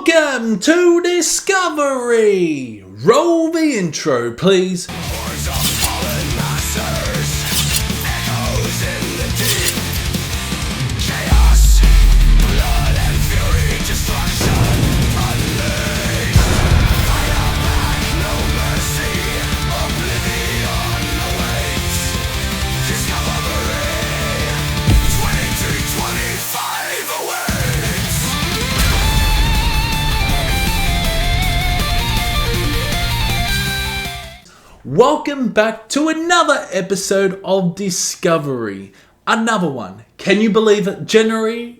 Welcome to Discovery! Roll the intro, please. Welcome back to another episode of Discovery. Another one. Can you believe it? January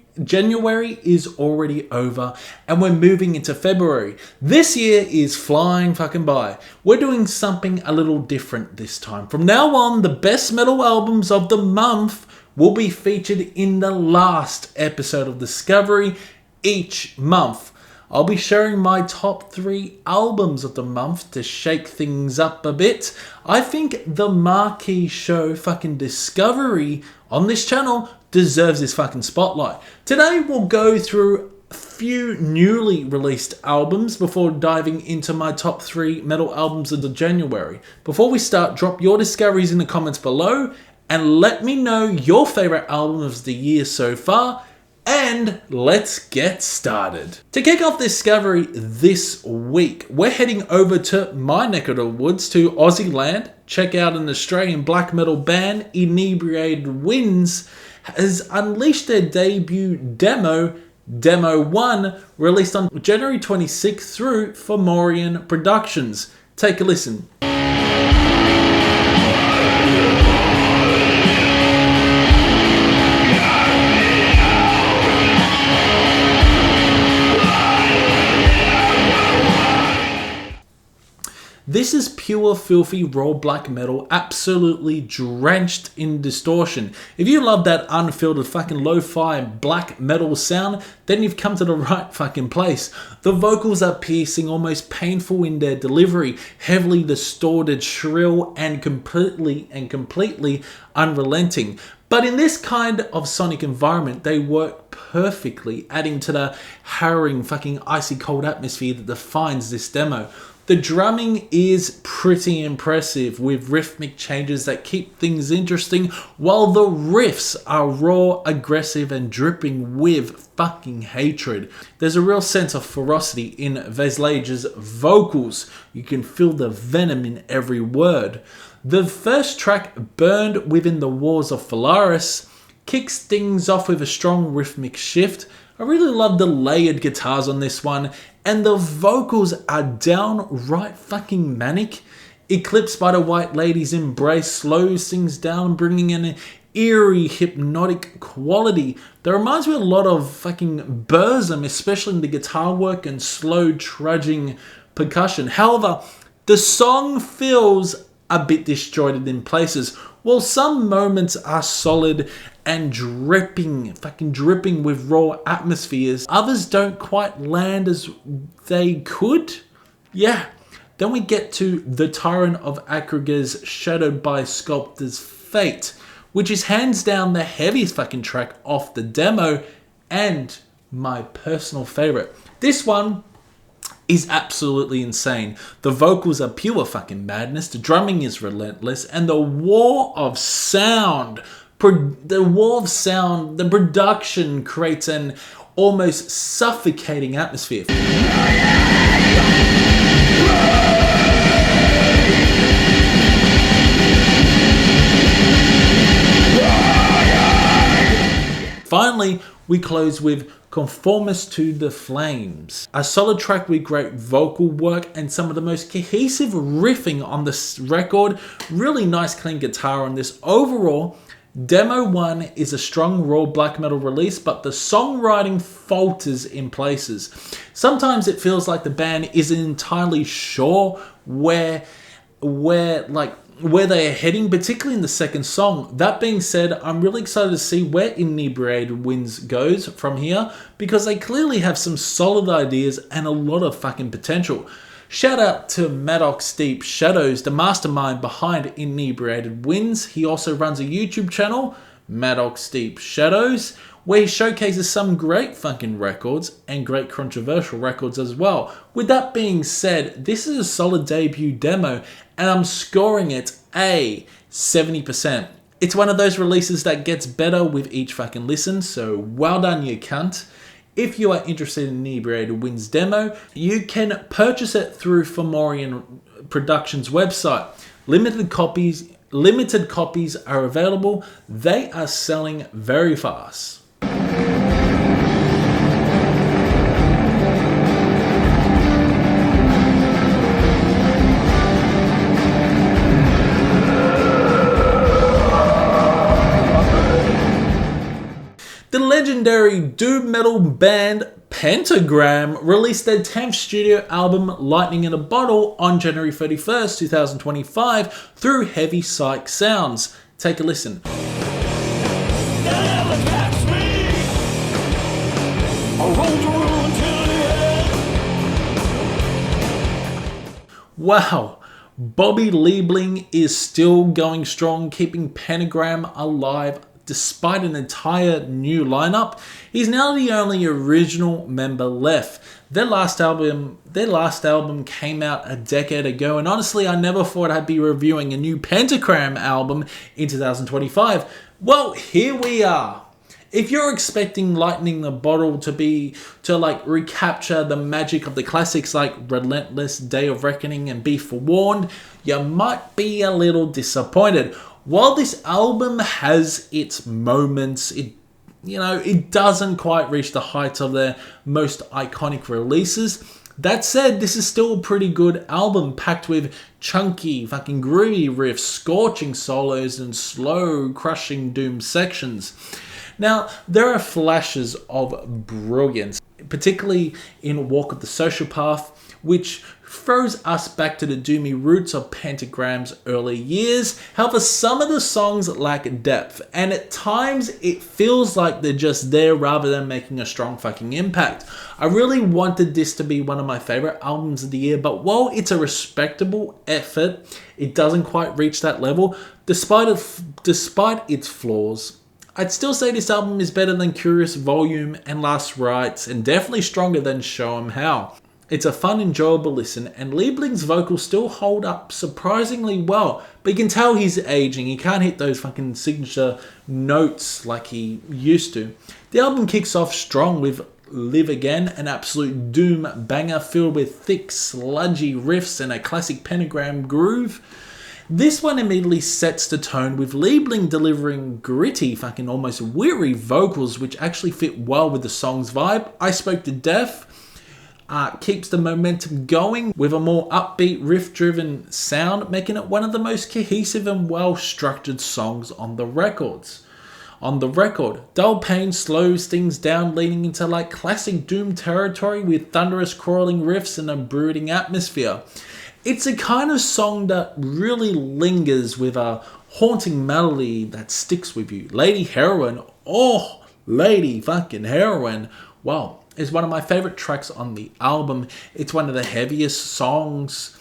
is already over and we're moving into February. This year is flying fucking by. We're doing something a little different this time. From now on, the best metal albums of the month will be featured in the last episode of Discovery each month. I'll be sharing my top 3 albums of the month to shake things up a bit. I think the marquee show fucking Discovery on this channel deserves this fucking spotlight. Today we'll go through a few newly released albums before diving into my top 3 metal albums of the January. Before we start, drop your discoveries in the comments below and let me know your favorite album of the year so far. And let's get started. To kick off Discovery this week, we're heading over to my neck of the woods to Aussie land. Check out an Australian black metal band, Inebriated has unleashed their debut demo 1, released on January 26th through Fomorian Productions. Take a listen. This is pure filthy raw black metal, absolutely drenched in distortion. If you love that unfiltered fucking lo-fi black metal sound, then you've come to the right fucking place. The vocals are piercing, almost painful in their delivery, heavily distorted, shrill, and completely unrelenting. But in this kind of sonic environment, they work perfectly, adding to the harrowing fucking icy cold atmosphere that defines this demo. The drumming is pretty impressive with rhythmic changes that keep things interesting, while the riffs are raw, aggressive, and dripping with fucking hatred. There's a real sense of ferocity in Veslage's vocals. You can feel the venom in every word. The first track, Burned Within the Walls of Phalaris, kicks things off with a strong rhythmic shift. I really love the layered guitars on this one, and the vocals are downright fucking manic. Eclipsed by the White Lady's embrace slows things down, bringing in an eerie, hypnotic quality that reminds me a lot of fucking Burzum, especially in the guitar work and slow trudging percussion. However, the song feels a bit disjointed in places. While some moments are solid and dripping with raw atmospheres, others don't quite land as they could. Yeah. Then we get to The Tyrant of Akraga's Shadowed by Sculptor's Fate, which is hands down the heaviest fucking track off the demo and my personal favorite. This one is absolutely insane. The vocals are pure fucking madness, the drumming is relentless, and the production creates an almost suffocating atmosphere. Finally, we close with Conformist to the Flames, a solid track with great vocal work and some of the most cohesive riffing on this record. Really nice clean guitar on this. Overall, Demo 1 is a strong raw black metal release, but the songwriting falters in places. Sometimes it feels like the band isn't entirely sure where they are heading, particularly in the second song. That being said, I'm really excited to see where Inebriated goes from here, because they clearly have some solid ideas and a lot of fucking potential. Shout out to Maddox Deep Shadows, the mastermind behind Inebriated Winds. He also runs a YouTube channel, Maddox Deep Shadows, where he showcases some great fucking records and great controversial records as well. With that being said, this is a solid debut demo, and I'm scoring it a 70%. It's one of those releases that gets better with each fucking listen, so well done, you cunt. If you are interested in Inebriated Wind's demo, you can purchase it through Fomorian Productions website. Limited copies are available. They are selling very fast. The legendary doom metal band Pentagram released their 10th studio album Lightning in a Bottle on January 31st, 2025 through Heavy Psych Sounds. Take a listen. Wow. Bobby Liebling is still going strong, keeping Pentagram alive despite an entire new lineup. He's now the only original member left. Their last album came out a decade ago, and honestly, I never thought I'd be reviewing a new Pentagram album in 2025. Well, here we are. If you're expecting Lightning in the Bottle to recapture the magic of the classics like Relentless, Day of Reckoning, and Be Forewarned, you might be a little disappointed. While this album has its moments, it doesn't quite reach the heights of their most iconic releases. That said, this is still a pretty good album, packed with chunky, fucking groovy riffs, scorching solos, and slow, crushing doom sections. Now, there are flashes of brilliance, particularly in Walk of the Sociopath, which throws us back to the doomy roots of Pentagram's early years. However, some of the songs lack depth, and at times it feels like they're just there rather than making a strong fucking impact. I really wanted this to be one of my favorite albums of the year, but while it's a respectable effort, it doesn't quite reach that level, despite its flaws. I'd still say this album is better than Curious Volume and Last Rites, and definitely stronger than Show 'Em How. It's a fun, enjoyable listen, and Liebling's vocals still hold up surprisingly well, but you can tell he's aging. He can't hit those fucking signature notes like he used to. The album kicks off strong with Live Again, an absolute doom banger filled with thick, sludgy riffs and a classic Pentagram groove. This one immediately sets the tone, with Liebling delivering gritty, fucking almost weary vocals which actually fit well with the song's vibe. I Spoke to Death keeps the momentum going with a more upbeat, riff-driven sound, making it one of the most cohesive and well-structured songs on the record. Dull Pain slows things down, leading into like classic doom territory with thunderous crawling riffs and a brooding atmosphere. It's a kind of song that really lingers with a haunting melody that sticks with you. Lady Heroin, wow, is one of my favorite tracks on the album. It's one of the heaviest songs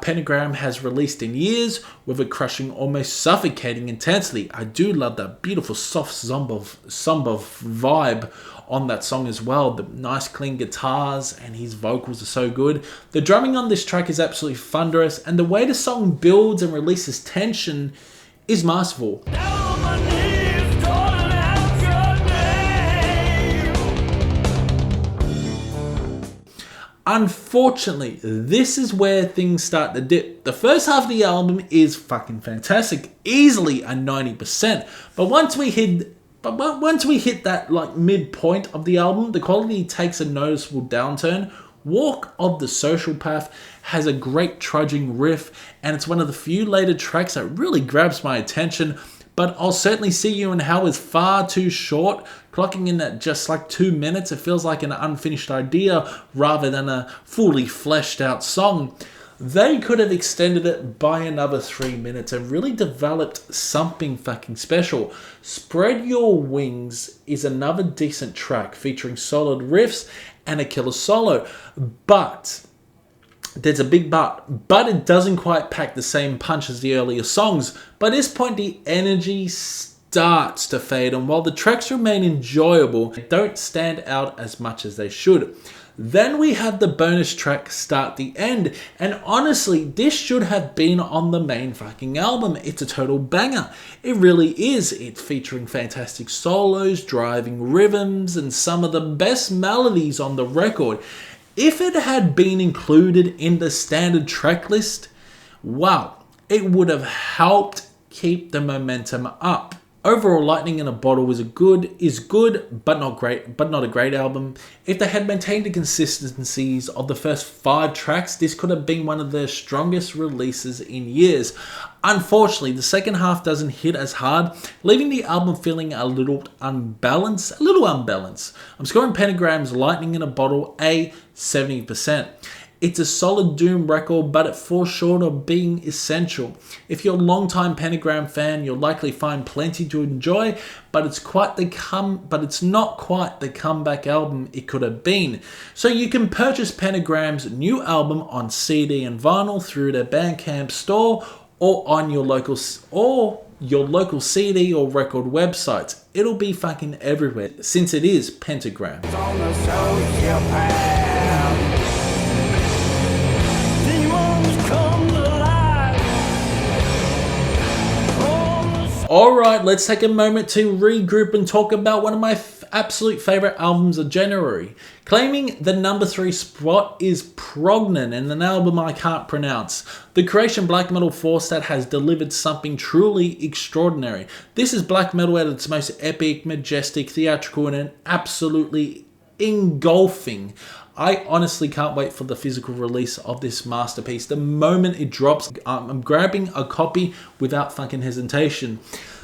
Pentagram has released in years, with a crushing, almost suffocating intensity. I do love that beautiful soft somber vibe on that song as well. The nice clean guitars and his vocals are so good. The drumming on this track is absolutely thunderous, and the way the song builds and releases tension is masterful. Unfortunately, this is where things start to dip. The first half of the album is fucking fantastic, easily a 90%. But once we hit that like midpoint of the album, the quality takes a noticeable downturn. Walk of the Sociopath has a great trudging riff, and it's one of the few later tracks that really grabs my attention. But I'll Certainly See You in Hell is far too short, clocking in at just like 2 minutes. It feels like an unfinished idea rather than a fully fleshed out song. They could have extended it by another 3 minutes and really developed something fucking special. Spread Your Wings is another decent track featuring solid riffs and a killer solo. But there's a big but it doesn't quite pack the same punch as the earlier songs. By this point, the energy starts to fade, and while the tracks remain enjoyable, they don't stand out as much as they should. Then we have the bonus track Start the End, and honestly, this should have been on the main fucking album. It's a total banger. It really is. It's featuring fantastic solos, driving rhythms, and some of the best melodies on the record. If it had been included in the standard track list, wow, it would have helped keep the momentum up. Overall, Lightning in a Bottle is good, but not a great album. If they had maintained the consistencies of the first 5 tracks, this could have been one of their strongest releases in years. Unfortunately, the second half doesn't hit as hard, leaving the album feeling a little unbalanced. I'm scoring Pentagram's Lightning in a Bottle a 70%. It's a solid Doom record, but it falls short of being essential. If you're a long-time Pentagram fan, you'll likely find plenty to enjoy, but it's not quite the comeback album it could have been. So you can purchase Pentagram's new album on CD and vinyl through their Bandcamp store or on your local CD or record websites. It'll be fucking everywhere since it is Pentagram. Alright, let's take a moment to regroup and talk about one of my absolute favourite albums of January. Claiming the number 3 spot is Prognon, and an album I can't pronounce. The Croatian black metal force that has delivered something truly extraordinary. This is black metal at its most epic, majestic, theatrical, and absolutely engulfing. I honestly can't wait for the physical release of this masterpiece. The moment it drops, I'm grabbing a copy without fucking hesitation.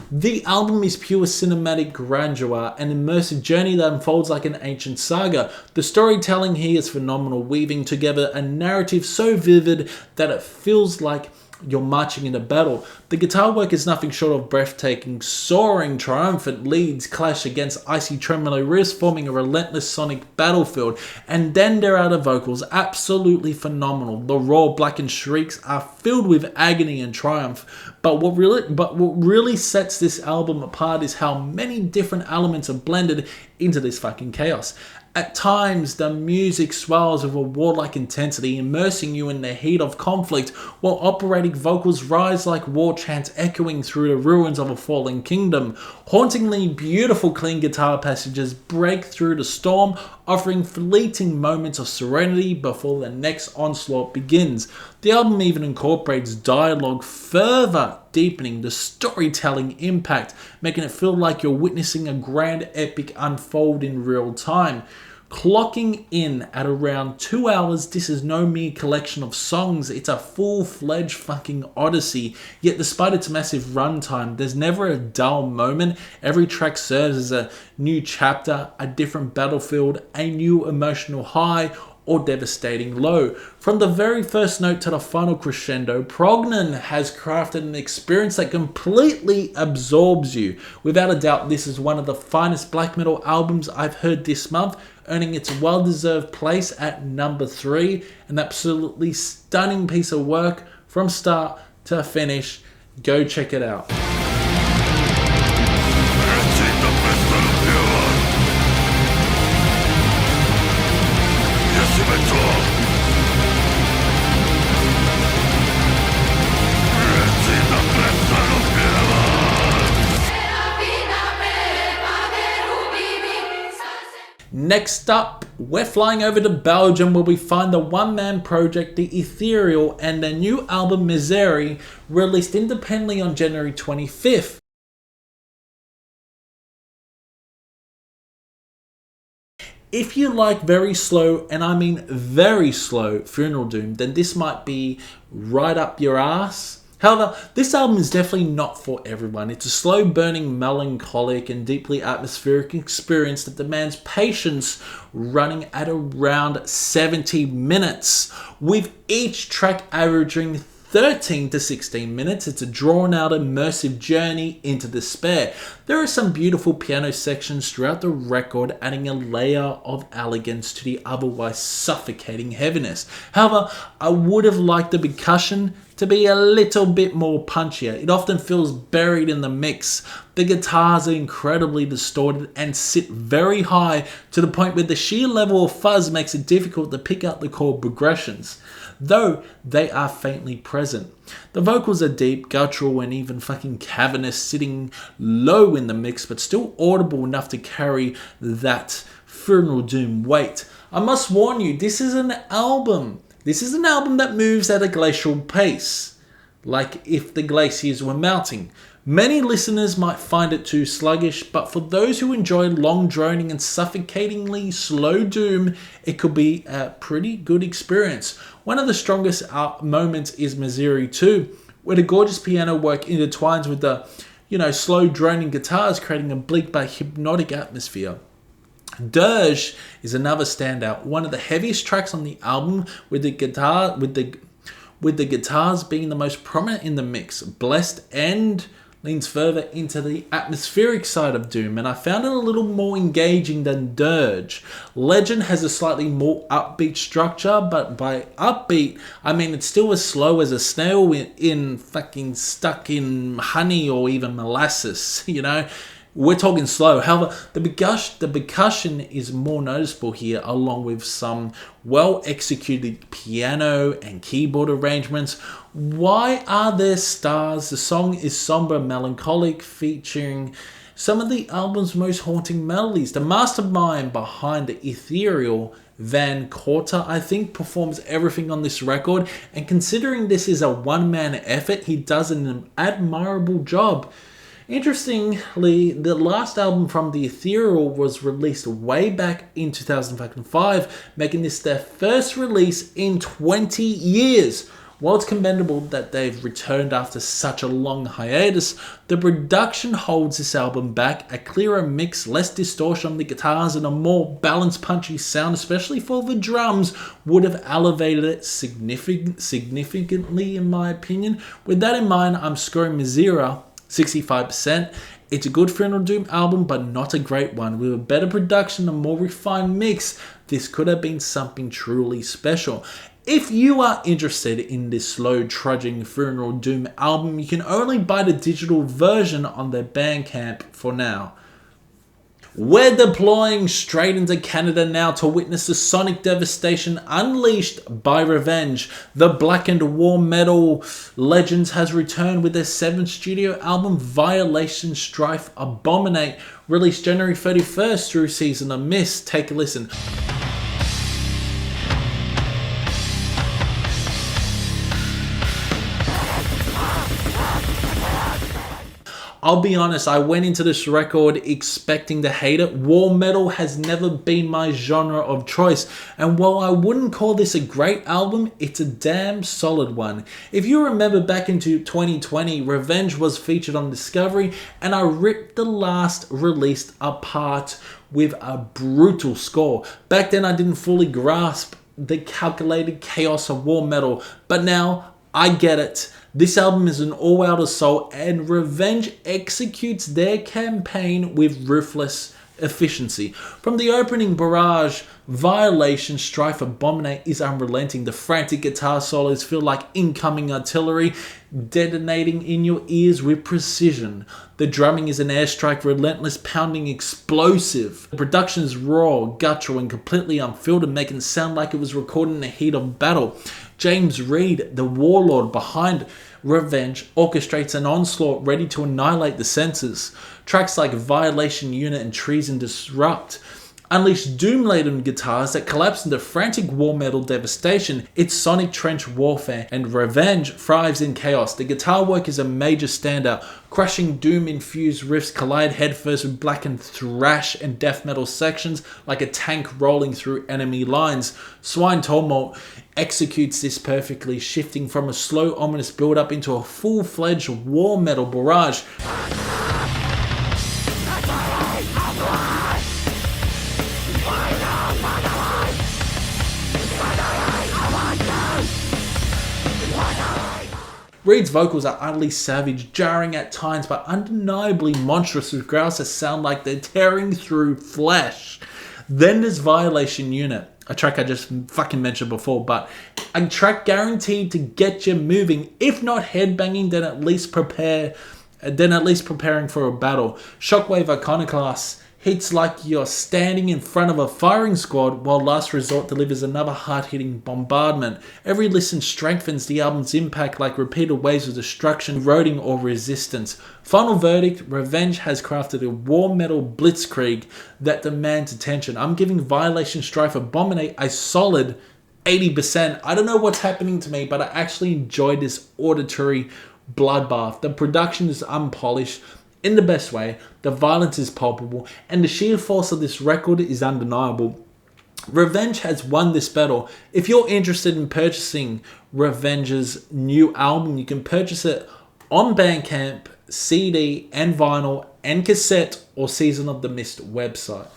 The album is pure cinematic grandeur, an immersive journey that unfolds like an ancient saga. The storytelling here is phenomenal, weaving together a narrative so vivid that it feels like you're marching in a battle. The guitar work is nothing short of breathtaking, soaring, triumphant leads clash against icy tremolo riffs, forming a relentless sonic battlefield. And then there are the vocals, absolutely phenomenal. The raw blackened shrieks are filled with agony and triumph. But what really sets this album apart is how many different elements are blended into this fucking chaos. At times, the music swells with a warlike intensity, immersing you in the heat of conflict, while operatic vocals rise like war chants echoing through the ruins of a fallen kingdom. Hauntingly beautiful clean guitar passages break through the storm, offering fleeting moments of serenity before the next onslaught begins. The album even incorporates dialogue, further deepening the storytelling impact, making it feel like you're witnessing a grand epic unfold in real time. Clocking in at around 2 hours, this is no mere collection of songs, it's a full-fledged fucking odyssey. Yet despite its massive runtime, there's never a dull moment. Every track serves as a new chapter, a different battlefield, a new emotional high, or devastating low. From the very first note to the final crescendo, Prognon has crafted an experience that completely absorbs you. Without a doubt, this is one of the finest black metal albums I've heard this month, earning its well-deserved place at number 3. An absolutely stunning piece of work from start to finish. Go check it out. Next up, we're flying over to Belgium, where we find the one-man project, the Ethereal, and their new album Miserere, released independently on January 25th. If you like very slow, and I mean very slow, funeral doom, then this might be right up your ass. However, this album is definitely not for everyone. It's a slow-burning, melancholic, and deeply atmospheric experience that demands patience, running at around 70 minutes, with each track averaging 13 to 16 minutes. It's a drawn-out, immersive journey into despair. There are some beautiful piano sections throughout the record, adding a layer of elegance to the otherwise suffocating heaviness. However, I would have liked the percussion to be a little bit more punchier. It often feels buried in the mix. The guitars are incredibly distorted and sit very high to the point where the sheer level of fuzz makes it difficult to pick out the chord progressions, though they are faintly present. The vocals are deep, guttural, and even fucking cavernous, sitting low in the mix, but still audible enough to carry that Funeral Doom weight. I must warn you, this is an album. This is an album that moves at a glacial pace, like if the glaciers were melting. Many listeners might find it too sluggish, but for those who enjoy long droning and suffocatingly slow doom, it could be a pretty good experience. One of the strongest moments is Miserere 2, where the gorgeous piano work intertwines with the, slow droning guitars, creating a bleak but hypnotic atmosphere. Dirge is another standout, one of the heaviest tracks on the album, with the guitars being the most prominent in the mix. Blessed and leans further into the atmospheric side of Doom, and I found it a little more engaging than Dirge. Legend has a slightly more upbeat structure, but by upbeat, I mean it's still as slow as a snail in fucking stuck in honey or even molasses, We're talking slow. However, the percussion is more noticeable here, along with some well-executed piano and keyboard arrangements. Why Are There Stars? The song is somber, melancholic, featuring some of the album's most haunting melodies. The mastermind behind the Ethereal, Van Corter, I think, performs everything on this record, and considering this is a one-man effort, he does an admirable job. Interestingly, the last album from the Ethereal was released way back in 2005, making this their first release in 20 years. While it's commendable that they've returned after such a long hiatus, the production holds this album back. A clearer mix, less distortion on the guitars, and a more balanced, punchy sound, especially for the drums, would have elevated it significantly, in my opinion. With that in mind, I'm scoring Miserere 65%. It's a good Funeral Doom album, but not a great one. With a better production and more refined mix, this could have been something truly special. If you are interested in this slow trudging Funeral Doom album, you can only buy the digital version on their Bandcamp for now. We're deploying straight into Canada now to witness the sonic devastation unleashed by Revenge. The blackened war metal legends has returned with their 7th studio album, Violation.Strife.Abominate, released January 31st through Season of Mist. Take a listen. I'll be honest, I went into this record expecting to hate it. War metal has never been my genre of choice, and while I wouldn't call this a great album, it's a damn solid one. If you remember back into 2020, Revenge was featured on Discovery, and I ripped the last release apart with a brutal score. Back then I didn't fully grasp the calculated chaos of war metal, but now I get it. This album is an all-out assault, and Revenge executes their campaign with ruthless efficiency. From the opening barrage, Violation.Strife.Abominate is unrelenting. The frantic guitar solos feel like incoming artillery, detonating in your ears with precision. The drumming is an airstrike, relentless, pounding, explosive. The production is raw, guttural, and completely unfiltered, making it sound like it was recorded in the heat of battle. James Reed, the warlord behind Revenge, orchestrates an onslaught ready to annihilate the senses. Tracks like Violation Unit and Treason Disrupt unleash doom-laden guitars that collapse into frantic war metal devastation. It's sonic trench warfare, and Revenge thrives in chaos. The guitar work is a major standout. Crushing doom-infused riffs collide headfirst with blackened thrash and death metal sections like a tank rolling through enemy lines. Swine Tumult executes this perfectly, shifting from a slow, ominous build-up into a full-fledged war metal barrage. Reed's vocals are utterly savage, jarring at times, but undeniably monstrous, with growls that sound like they're tearing through flesh. Then there's Violation Unit, a track I just fucking mentioned before, but A track guaranteed to get you moving, if not headbanging, then at least preparing for a battle. Shockwave Iconoclast hits like you're standing in front of a firing squad, while Last Resort delivers another hard-hitting bombardment. Every listen strengthens the album's impact like repeated waves of destruction, eroding or resistance. Final verdict, Revenge has crafted a war metal blitzkrieg that demands attention. I'm giving Violation.Strife.Abominate a solid 80%. I don't know what's happening to me, but I actually enjoyed this auditory bloodbath. The production is unpolished in the best way, the violence is palpable, and the sheer force of this record is undeniable. Revenge has won this battle. If you're interested in purchasing Revenge's new album, you can purchase it on Bandcamp, CD and vinyl and cassette, or Season of the Mist website.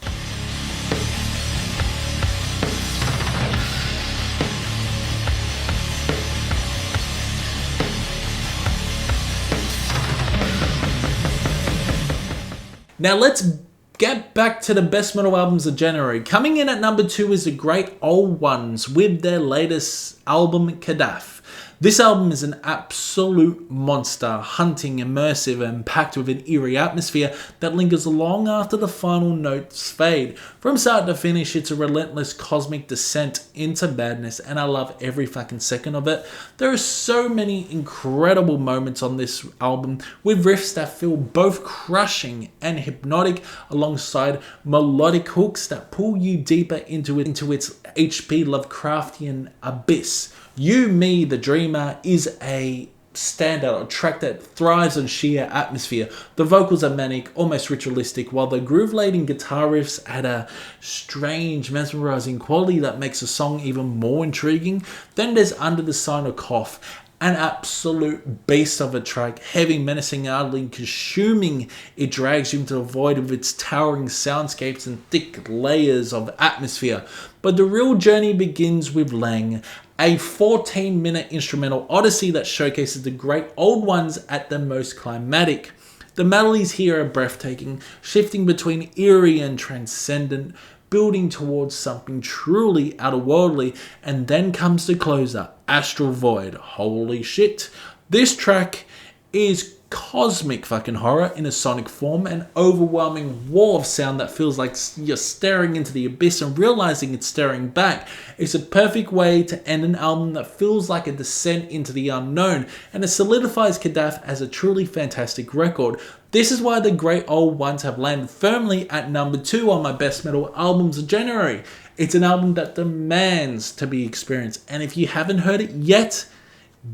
Now let's get back to the best metal albums of January. Coming in at number 2 is the Great Old Ones with their latest album, Kadaf. This album is an absolute monster, hunting, immersive, and packed with an eerie atmosphere that lingers long after the final notes fade. From start to finish, it's a relentless cosmic descent into madness, and I love every fucking second of it. There are so many incredible moments on this album, with riffs that feel both crushing and hypnotic, alongside melodic hooks that pull you deeper into its H.P. Lovecraftian abyss. You, Me, The Dreamer is a standout, a track that thrives on sheer atmosphere. The vocals are manic, almost ritualistic, while the groove-laden guitar riffs add a strange, mesmerizing quality that makes the song even more intriguing. Then there's Under the Sign of Cough, an absolute beast of a track, heavy, menacing, utterly consuming. It drags you into the void of its towering soundscapes and thick layers of atmosphere. But the real journey begins with Lang, a 14-minute instrumental odyssey that showcases the Great Old Ones at their most climatic. The melodies here are breathtaking, shifting between eerie and transcendent, building towards something truly otherworldly, and then comes the closer, Astral Void. Holy shit. This track is cosmic fucking horror in a sonic form, an overwhelming wall of sound that feels like you're staring into the abyss and realizing it's staring back. It's a perfect way to end an album that feels like a descent into the unknown, and it solidifies Kadaf as a truly fantastic record. This is why the Great Old Ones have landed firmly at number 2 on my best metal albums of January. It's an album that demands to be experienced, and if you haven't heard it yet,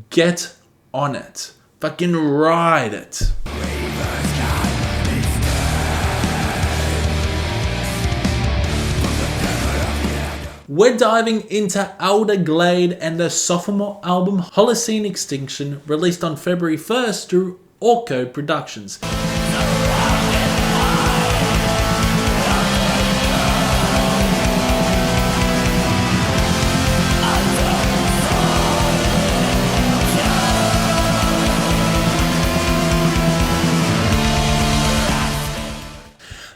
get on it. Fucking ride it. We're diving into Alder Glade and their sophomore album, Holocene Extinction, released on February 1st through Orco Productions.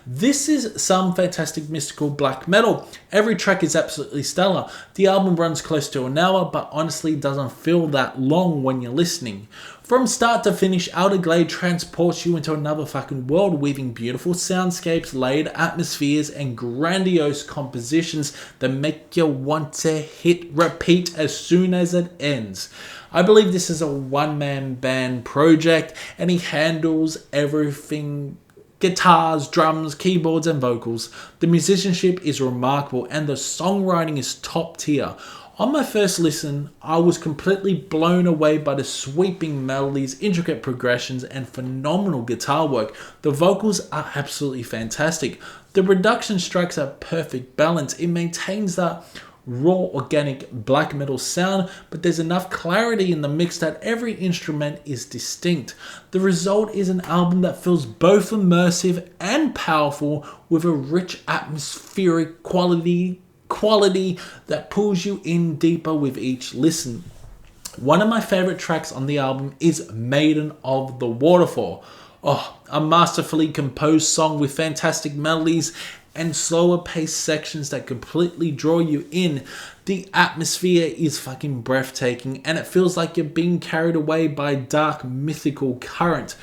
This is some fantastic mystical black metal. Every track is absolutely stellar. The album runs close to an hour, but honestly doesn't feel that long when you're listening. From start to finish, Alder Glade transports you into another fucking world, weaving beautiful soundscapes, layered atmospheres, and grandiose compositions that make you want to hit repeat as soon as it ends. I believe this is a one-man band project, and he handles everything: guitars, drums, keyboards, and vocals. The musicianship is remarkable, and the songwriting is top tier. On my first listen, I was completely blown away by the sweeping melodies, intricate progressions, and phenomenal guitar work. The vocals are absolutely fantastic. The production strikes a perfect balance. It maintains that raw, organic black metal sound, but there's enough clarity in the mix that every instrument is distinct. The result is an album that feels both immersive and powerful, with a rich atmospheric quality that pulls you in deeper with each listen. One of my favorite tracks on the album is Maiden of the Waterfall. A masterfully composed song with fantastic melodies and slower paced sections that completely draw you in. The atmosphere is fucking breathtaking, and it feels like you're being carried away by a dark mythical current.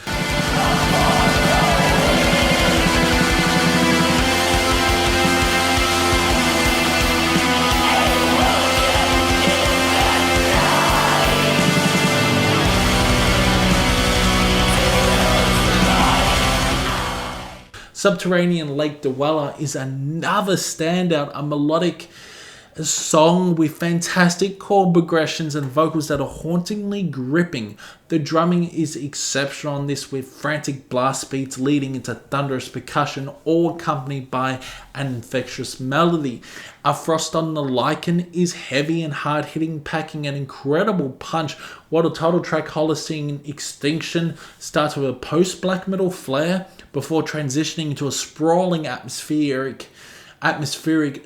Subterranean Lake Dweller is another standout, a melodic song with fantastic chord progressions and vocals that are hauntingly gripping. The drumming is exceptional on this, with frantic blast beats leading into thunderous percussion, all accompanied by an infectious melody. A Frost on the Lichen is heavy and hard-hitting, packing an incredible punch, while the title track Holocene Extinction starts with a post-black metal flair before transitioning into a sprawling atmospheric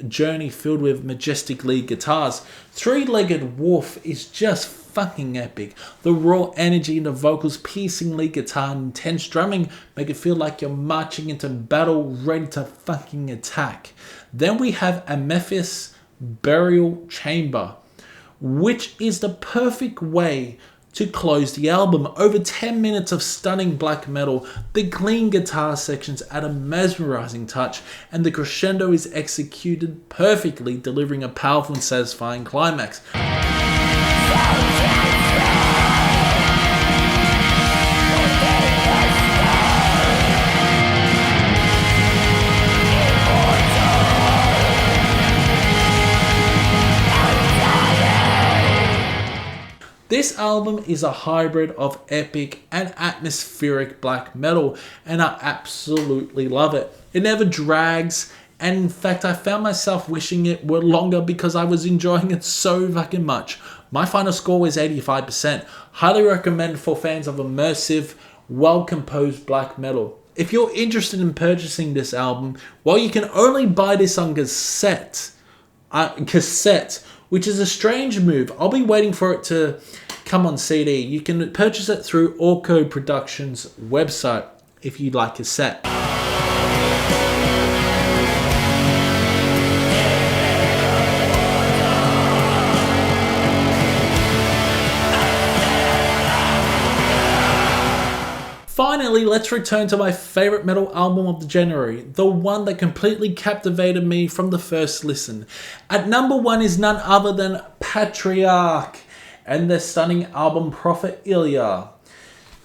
journey filled with majestic lead guitars. Three-Legged Wolf is just fucking epic. The raw energy in the vocals, piercing lead guitar, and intense drumming make it feel like you're marching into battle, ready to fucking attack. Then we have Amethyst Burial Chamber, which is the perfect way to close the album. Over 10 minutes of stunning black metal, the clean guitar sections add a mesmerizing touch, and the crescendo is executed perfectly, delivering a powerful and satisfying climax. This album is a hybrid of epic and atmospheric black metal, and I absolutely love it. It never drags, and in fact I found myself wishing it were longer because I was enjoying it so fucking much. My final score was 85%. Highly recommend for fans of immersive, well-composed black metal. If you're interested in purchasing this album, well, you can only buy this on cassette, which is a strange move. I'll be waiting for it to come on CD. You can purchase it through Orco Productions website if you'd like cassette. Finally, let's return to my favorite metal album of the January, the one that completely captivated me from the first listen. At number 1 is none other than Patriarch and their stunning album Prophet-Ilia.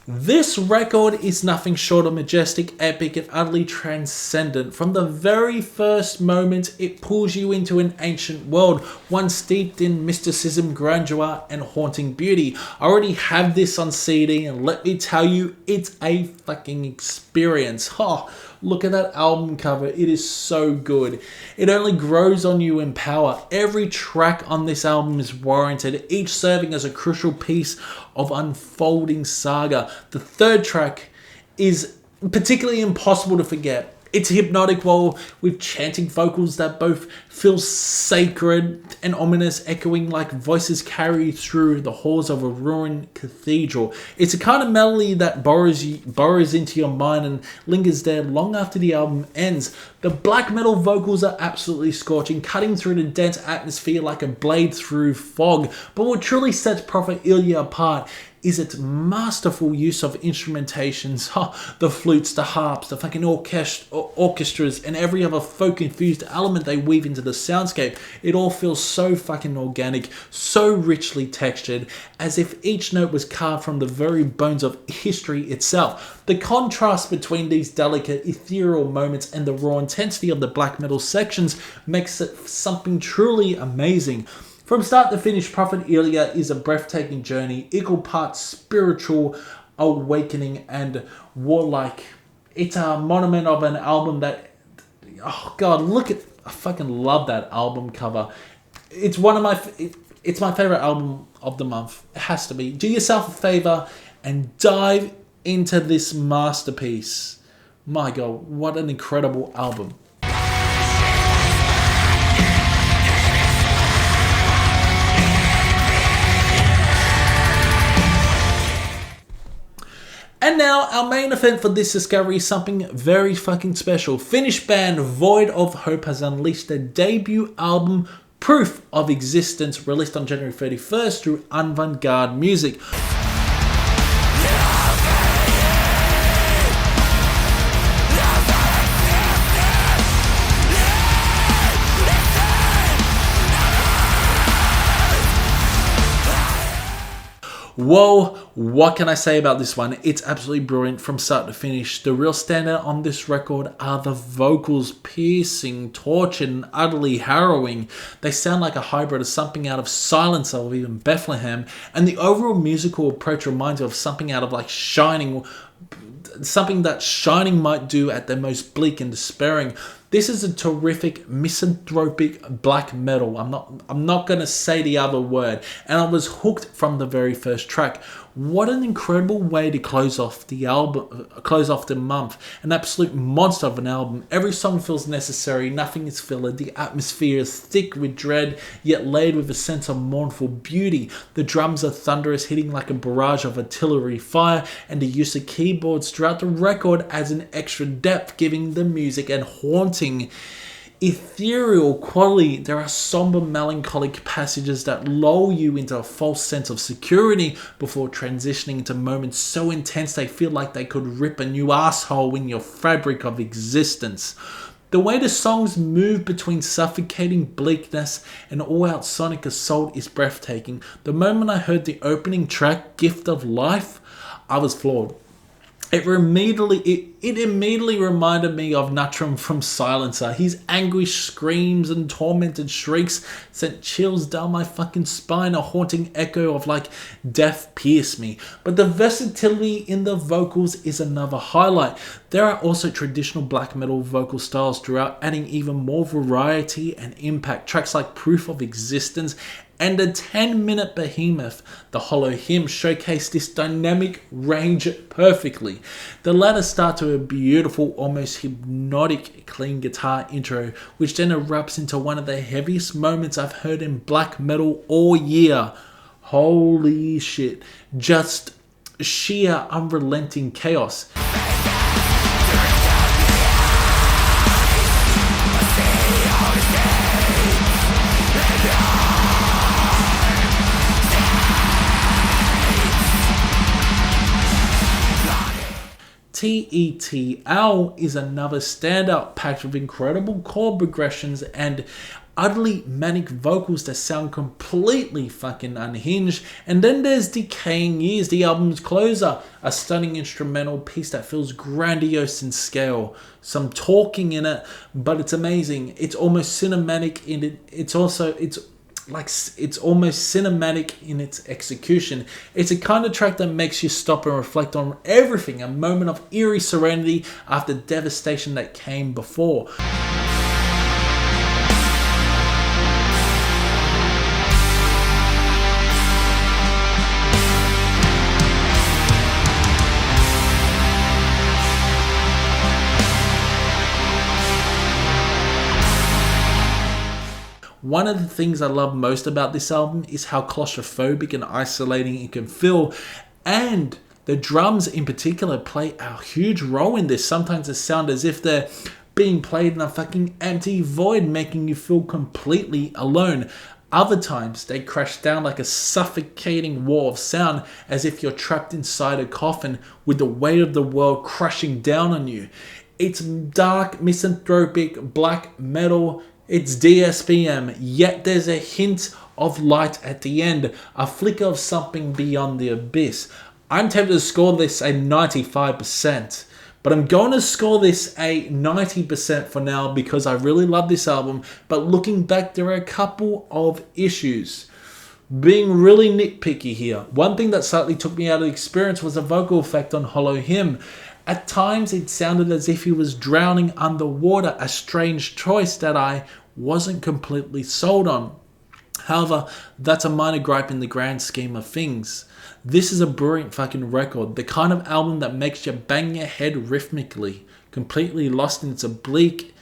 This record is nothing short of majestic, epic, and utterly transcendent. From the very first moment, it pulls you into an ancient world, one steeped in mysticism, grandeur, and haunting beauty. I already have this on CD, and let me tell you, it's a fucking experience. Oh, look at that album cover. It is so good. It only grows on you in power. Every track on this album is warranted, each serving as a crucial piece of unfolding saga. The third track is particularly impossible to forget. It's hypnotic, while with chanting vocals that both feel sacred and ominous, echoing like voices carry through the halls of a ruined cathedral. It's a kind of melody that burrows into your mind and lingers there long after the album ends. The black metal vocals are absolutely scorching, cutting through the dense atmosphere like a blade through fog. But what truly sets Prophet-Ilia apart is its masterful use of instrumentations, the flutes, the harps, the fucking orchestras, and every other folk-infused element they weave into the soundscape. It all feels so fucking organic, so richly textured, as if each note was carved from the very bones of history itself. The contrast between these delicate, ethereal moments and the raw intensity of the black metal sections makes it something truly amazing. From start to finish, Prophet-Ilia is a breathtaking journey, equal parts spiritual awakening and warlike. It's a monument of an album that, oh god, I fucking love that album cover. It's it's my favorite album of the month. It has to be. Do yourself a favor and dive into this masterpiece. My god, what an incredible album. And now now, our main event for this discovery is something very fucking special. Finnish band Void of Hope has unleashed their debut album, Proof of Existence, released on January 31st through Avant-Garde Music. Whoa, what can I say about this one? It's absolutely brilliant from start to finish. The real standout on this record are the vocals, piercing, tortured, and utterly harrowing. They sound like a hybrid of something out of Silencer or even Bethlehem, and the overall musical approach reminds you of something out of like Shining, something that Shining might do at their most bleak and despairing. This is a terrific misanthropic black metal. I'm not going to say the other word. And I was hooked from the very first track. What an incredible way to close off the album, close off the month. An absolute monster of an album. Every song feels necessary. Nothing is filler. The atmosphere is thick with dread, yet laid with a sense of mournful beauty. The drums are thunderous, hitting like a barrage of artillery fire, and the use of keyboards throughout the record adds an extra depth, giving the music an haunting, ethereal quality. There are somber, melancholic passages that lull you into a false sense of security before transitioning into moments so intense they feel like they could rip a new asshole in your fabric of existence. The way the songs move between suffocating bleakness and all-out sonic assault is breathtaking. The moment I heard the opening track, Gift of Life, I was floored. It immediately reminded me of Natrum from Silencer. His anguished screams and tormented shrieks sent chills down my fucking spine, a haunting echo of like death pierced me. But the versatility in the vocals is another highlight. There are also traditional black metal vocal styles throughout, adding even more variety and impact. Tracks like Proof of Existence and the 10-minute behemoth, the Hollow Hymn, showcase this dynamic range perfectly. The latter start to a beautiful, almost hypnotic clean guitar intro, which then erupts into one of the heaviest moments I've heard in black metal all year. Holy shit. Just sheer unrelenting chaos. TETL is another standout, packed with incredible chord progressions and utterly manic vocals that sound completely fucking unhinged. And then there's Decaying Years, the album's closer, a stunning instrumental piece that feels grandiose in scale. Some talking in it, but it's amazing. It's almost cinematic in it. It's almost cinematic in its execution. It's a kind of track that makes you stop and reflect on everything, a moment of eerie serenity after devastation that came before. One of the things I love most about this album is how claustrophobic and isolating it can feel, and the drums in particular play a huge role in this. Sometimes it sounds as if they're being played in a fucking empty void, making you feel completely alone. Other times they crash down like a suffocating wall of sound, as if you're trapped inside a coffin with the weight of the world crushing down on you. It's dark, misanthropic, black metal. It's DSPM, yet there's a hint of light at the end, a flicker of something beyond the abyss. I'm tempted to score this a 95%, but I'm going to score this a 90% for now because I really love this album. But looking back, there are a couple of issues. Being really nitpicky here, one thing that slightly took me out of the experience was the vocal effect on Hollow Hymn. At times it sounded as if he was drowning underwater, a strange choice that I wasn't completely sold on. However, that's a minor gripe in the grand scheme of things. This is a brilliant fucking record, the kind of album that makes you bang your head rhythmically, completely lost in its oblique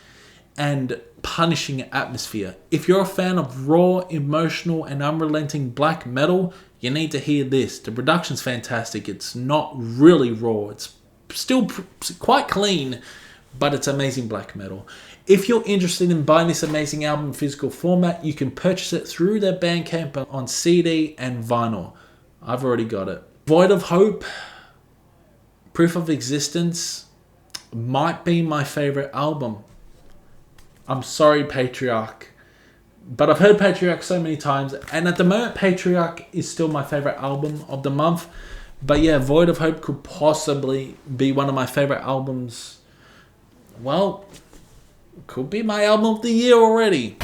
and punishing atmosphere. If you're a fan of raw, emotional and unrelenting black metal, you need to hear this. The production's fantastic. It's not really raw, it's still quite clean, but it's amazing black metal. If you're interested in buying this amazing album in physical format, you can purchase it through their Bandcamp on CD and vinyl. I've already got it. Void of Hope, Proof of Existence might be my favorite album. I'm sorry, Patriarch, but I've heard Patriarch so many times, and at the moment Patriarch is still my favorite album of the month. But yeah, Void of Hope could possibly be one of my favorite albums. Well, could be my album of the year already.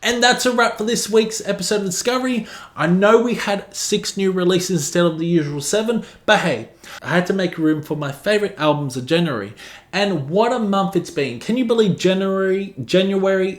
And that's a wrap for this week's episode of Discovery. I know we had 6 new releases instead of the usual 7, but hey, I had to make room for my favorite albums of January. And what a month it's been. Can you believe January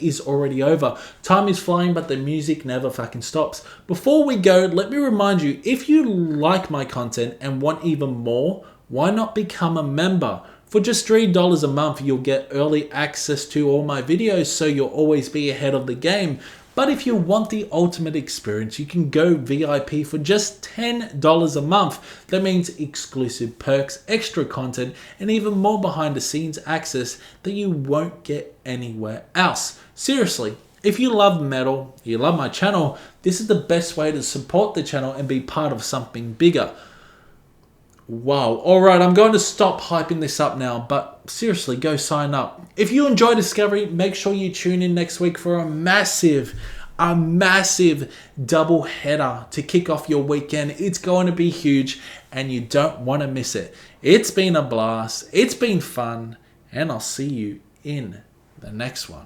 is already over? Time is flying, but the music never fucking stops. Before we go, let me remind you, if you like my content and want even more, why not become a member? For just $3 a month, you'll get early access to all my videos, so you'll always be ahead of the game. But if you want the ultimate experience, you can go VIP for just $10 a month. That means exclusive perks, extra content, and even more behind the scenes access that you won't get anywhere else. Seriously, if you love metal, you love my channel, this is the best way to support the channel and be part of something bigger. Wow. Alright, I'm going to stop hyping this up now, but seriously, go sign up. If you enjoy Discovery, make sure you tune in next week for a massive double header to kick off your weekend. It's going to be huge and you don't want to miss it. It's been a blast. It's been fun, and I'll see you in the next one.